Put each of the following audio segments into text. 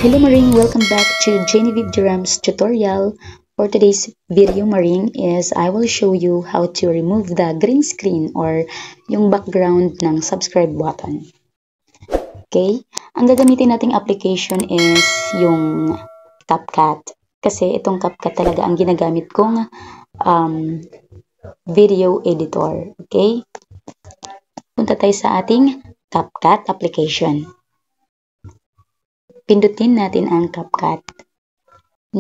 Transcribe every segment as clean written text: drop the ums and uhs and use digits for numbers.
Hello Maring, welcome back to Genevieve Durham's tutorial. For today's video Maring is I will show you how to remove the green screen or yung background ng subscribe button. Okay, ang gagamitin nating application is yung CapCut. Kasi itong CapCut talaga ang ginagamit kong video editor. Okay, punta tayo sa ating CapCut application. Pindutin natin ang CapCut.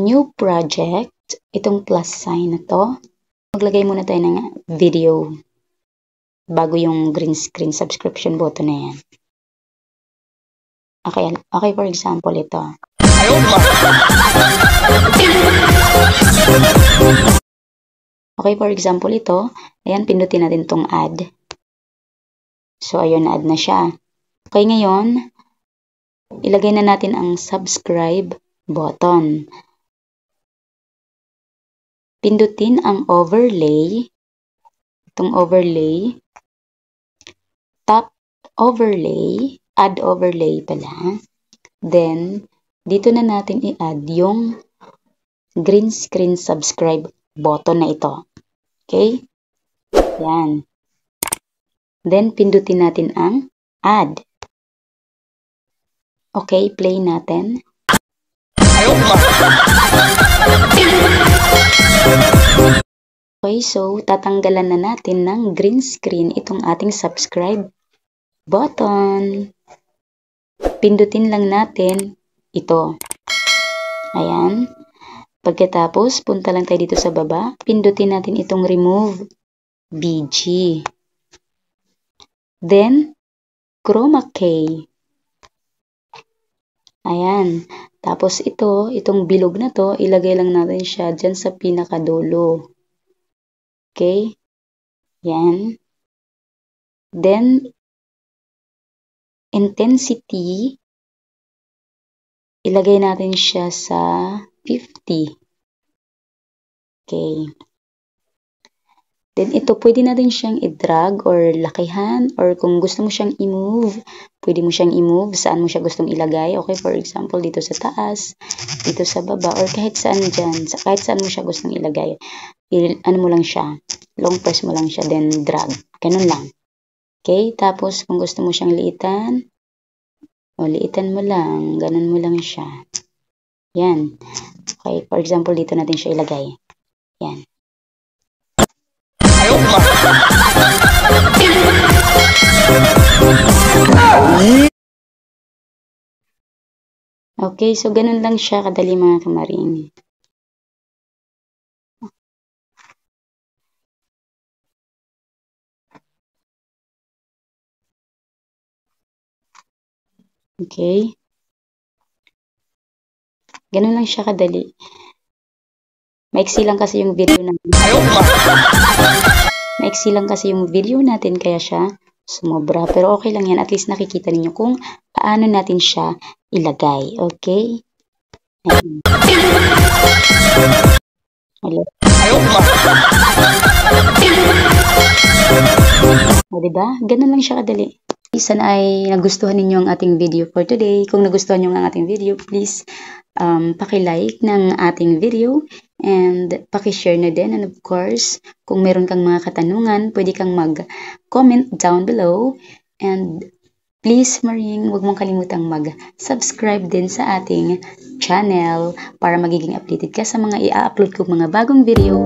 New project, itong plus sign na to. Maglagay muna tayo ng video bago yung green screen subscription button na yan. Okay, for example, ito. Okay, for example, ito. Ayan, pindutin natin itong add. So, ayun, na-add na siya. Okay, ngayon, ilagay na natin ang subscribe button. Pindutin ang overlay. Itong overlay. Tap overlay. Add overlay pala. Then, dito na natin i-add yung green screen subscribe button na ito. Okay? Yan. Then, pindutin natin ang add. Okay, play natin. Okay, so tatanggalan na natin ng green screen itong ating subscribe button. Pindutin lang natin ito. Ayan. Pagkatapos, punta lang tayo dito sa baba. Pindutin natin itong remove BG. Then, chroma key. Ayan. Tapos itong bilog na to, ilagay lang natin siya dyan sa pinakadulo. Okay? Yan. Then, intensity, ilagay natin siya sa 50. Okay. Then, ito, pwede natin siyang i-drag or lakihan, or kung gusto mo siyang i-move, pwede mo siyang i-move, saan mo siya gustong ilagay. Okay, for example, dito sa taas, dito sa baba, or kahit saan dyan, kahit saan mo siya gustong ilagay. Ano mo lang siya, long press mo lang siya, then drag. Ganun lang. Okay, tapos kung gusto mo siyang liitan, liitan mo lang, ganun mo lang siya. Yan. Okay, for example, dito natin siya ilagay. Yan. Okay, so ganun lang siya kadali mga kamaring. Okay. Ganun lang siya kadali. Maiksi lang kasi yung video natin. Maiksi lang kasi yung video natin kaya siya sumobra. Pero okay lang yan. At least nakikita ninyo kung paano natin siya ilagay. Okay? O, diba? Ganun lang siya kadali. Sana ay nagustuhan ninyo ang ating video for today. Kung nagustuhan nyo ang ating video, please paki-like ng ating video and paki-share na din. And of course, kung meron kang mga katanungan, pwede kang mag-comment down below. And please, Maring, huwag mong kalimutang mag-subscribe din sa ating channel para magiging updated ka sa mga i-upload kong mga bagong video.